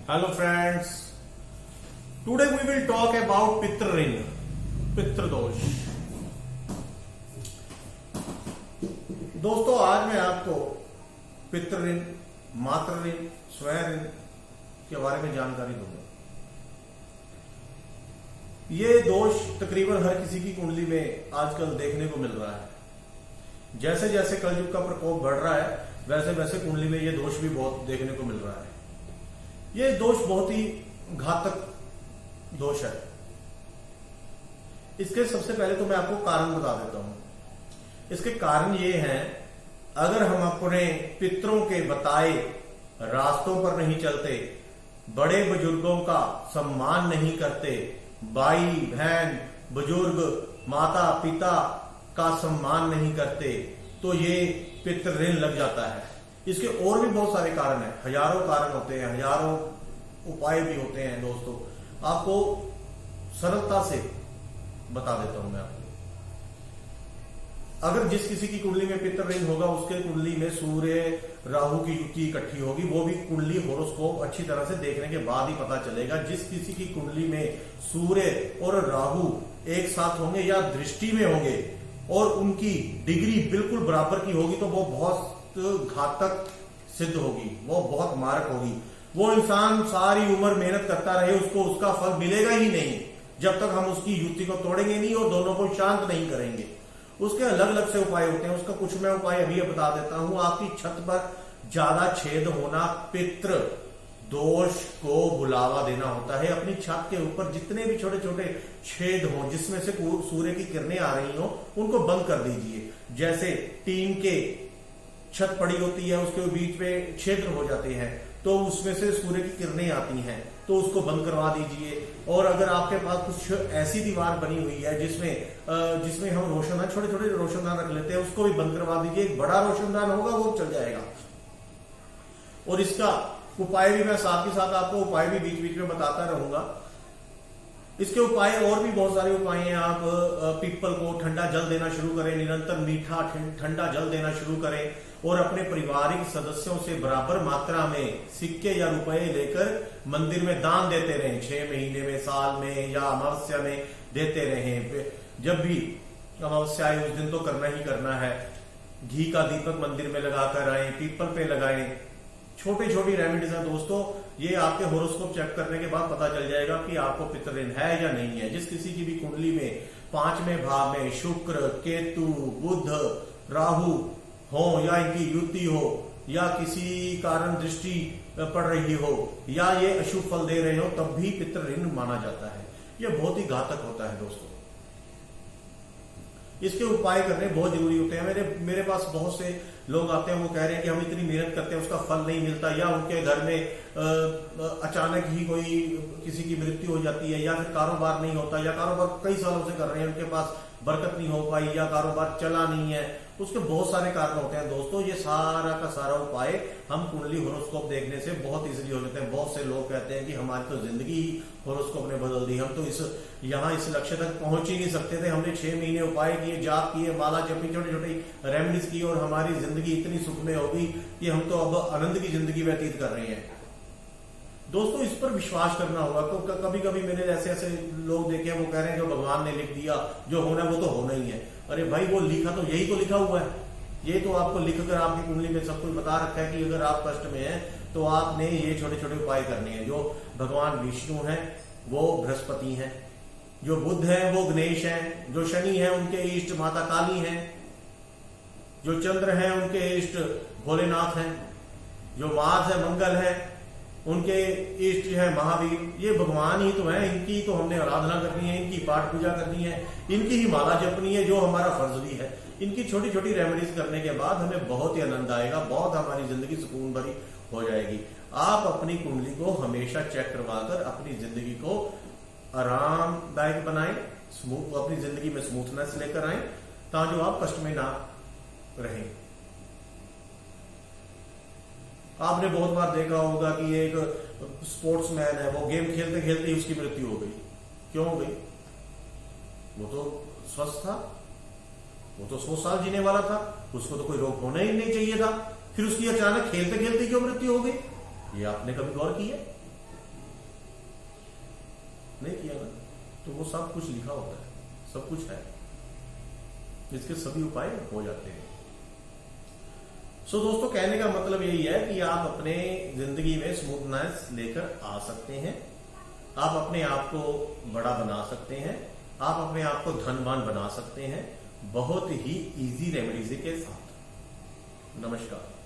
Hello friends, today we will talk about पितृ ऋण, पितृ दोष। दोस्तों आज मैं आपको पितृ ऋण, मातृ ऋण, स्वयं ऋण के बारे में जानकारी दूंगा। ये दोष तकरीबन हर किसी की कुंडली में आजकल देखने को मिल रहा है। जैसे जैसे कलयुग का प्रकोप बढ़ रहा है वैसे वैसे कुंडली में ये दोष भी बहुत देखने को मिल रहा है। ये दोष बहुत ही घातक दोष है। इसके सबसे पहले तो मैं आपको कारण बता देता हूं। इसके कारण ये हैं, अगर हम अपने पितरों के बताए रास्तों पर नहीं चलते, बड़े बुजुर्गों का सम्मान नहीं करते, भाई बहन बुजुर्ग माता पिता का सम्मान नहीं करते, तो ये पितृ ऋण लग जाता है। इसके और भी बहुत सारे कारण हैं, हजारों कारण होते हैं, हजारों उपाय भी होते हैं। दोस्तों आपको सरलता से बता देता हूं मैं आपको। अगर जिस किसी की कुंडली में पितृ ऋण होगा, उसके कुंडली में सूर्य राहु की युति इकट्ठी होगी, वो भी कुंडली होरोस्कोप अच्छी तरह से देखने के बाद ही पता चलेगा। जिस किसी की कुंडली में सूर्य और राहु एक साथ होंगे या दृष्टि में होंगे और उनकी डिग्री बिल्कुल बराबर की होगी, तो वो बहुत घातक सिद्ध होगी, वो बहुत मारक होगी। वो इंसान सारी उम्र मेहनत करता रहे, उसको उसका फल मिलेगा ही नहीं जब तक हम उसकी युति को तोड़ेंगे नहीं और दोनों को शांत नहीं करेंगे। उसके अलग अलग से उपाय होते हैं, उसका कुछ मैं उपाय अभी बता देता हूं। आपकी छत पर ज्यादा छेद होना पितृ दोष को बुलावा देना होता है। अपनी छत के ऊपर जितने भी छोटे छोटे छेद हों जिसमें से सूर्य की किरणें आ रही हो, उनको बंद कर दीजिए। जैसे टीन के छत पड़ी होती है, उसके बीच में छिद्र हो जाते हैं, तो उसमें से सूर्य की किरणें आती हैं, तो उसको बंद करवा दीजिए। और अगर आपके पास कुछ ऐसी दीवार बनी हुई है जिसमें हम रोशनदान, छोटे छोटे रोशनदान रख लेते हैं, उसको भी बंद करवा दीजिए। एक बड़ा रोशनदान होगा वो चल जाएगा। और इसका उपाय भी मैं साथ ही साथ आपको उपाय भी बीच बीच में बताता रहूंगा। इसके उपाय और भी बहुत सारे उपाय हैं। आप पीपल को ठंडा जल देना शुरू करें, निरंतर मीठा ठंडा जल देना शुरू करें और अपने पारिवारिक सदस्यों से बराबर मात्रा में सिक्के या रुपए लेकर मंदिर में दान देते रहें। 6 महीने में, साल में या अमावस्या में देते रहें। जब भी अमावस्या आए उस दिन तो करना ही करना है। घी का दीपक मंदिर में लगाकर आए, पीपल पे लगाएं। छोटी छोटी रेमेडीज हैं दोस्तों, ये आपके होरोस्कोप चेक करने के बाद पता चल जाएगा कि आपको पितृ ऋण है या नहीं है। जिस किसी की भी कुंडली में 5वें भाव में शुक्र, केतु, बुध, राहु हो या इनकी युति हो या किसी कारण दृष्टि पड़ रही हो या ये अशुभ फल दे रहे हो, तब भी पितृ ऋण माना जाता है। यह बहुत ही घातक होता है दोस्तों। इसके उपाय करने बहुत जरूरी होते हैं। मेरे पास बहुत से लोग आते हैं, वो कह रहे हैं कि हम इतनी मेहनत करते हैं उसका फल नहीं मिलता, या उनके घर में अचानक ही कोई किसी की मृत्यु हो जाती है, या फिर कारोबार नहीं होता, या कारोबार कई सालों से कर रहे हैं उनके पास बरकत नहीं हो पाई, या कारोबार चला नहीं है। उसके बहुत सारे कारण होते हैं दोस्तों। ये सारा का सारा उपाय हम कुंडली होरोस्कोप देखने से बहुत इजीली हो जाते हैं। बहुत से लोग कहते हैं कि हमारी तो जिंदगी ही होरोस्कोप ने बदल दी, हम तो इस लक्ष्य तक पहुंच ही नहीं सकते थे। हमने 6 महीने उपाय किए, जाप किए, माला जपी, छोटी छोटी रेमेडीज की और हमारी जिंदगी इतनी सुखमय होगी कि हम तो अब आनंद की जिंदगी व्यतीत कर रहे हैं। दोस्तों इस पर विश्वास करना होगा। तो कभी कभी मैंने ऐसे लोग देखे हैं, वो कह रहे हैं जो भगवान ने लिख दिया, जो होना है वो तो होना ही है। अरे भाई वो लिखा तो यही तो लिखा हुआ है, ये तो आपको लिख कर आपकी कुंडली में सब कुछ बता रखा है कि अगर आप कष्ट में हैं तो आपने ये छोटे छोटे उपाय करने हैं। जो भगवान विष्णु हैं वो बृहस्पति हैं, जो बुध है वो गणेश हैं, जो शनि है उनके इष्ट माता काली हैं, जो चंद्र है उनके इष्ट भोलेनाथ हैं, जो मार्स है मंगल है उनके इष्ट है महावीर। ये भगवान ही तो है, इनकी तो हमने आराधना करनी है, इनकी पाठ पूजा करनी है, इनकी ही माला जपनी है, जो हमारा फर्ज भी है। इनकी छोटी छोटी रेमेडीज करने के बाद हमें बहुत ही आनंद आएगा, बहुत हमारी जिंदगी सुकून भरी हो जाएगी। आप अपनी कुंडली को हमेशा चेक करवाकर अपनी जिंदगी को आरामदायक बनाएं, अपनी जिंदगी में स्मूथनेस लेकर आए, ताकि आप कष्ट में ना रहें। आपने बहुत बार देखा होगा कि एक स्पोर्ट्समैन है, वो गेम खेलते खेलते ही उसकी मृत्यु हो गई। क्यों हो गई? वो तो स्वस्थ था, वो तो 100 साल जीने वाला था, उसको तो कोई रोग होना ही नहीं चाहिए था। फिर उसकी अचानक खेलते खेलते क्यों मृत्यु हो गई? ये आपने कभी गौर की है? नहीं किया ना, तो वो सब कुछ लिखा होता है, सब कुछ है, इसके सभी उपाय हो जाते हैं। सो दोस्तों, कहने का मतलब यही है कि आप अपने जिंदगी में स्मूथनेस लेकर आ सकते हैं, आप अपने आप को बड़ा बना सकते हैं, आप अपने आप को धनवान बना सकते हैं बहुत ही इजी रेमेडीज के साथ। नमस्कार।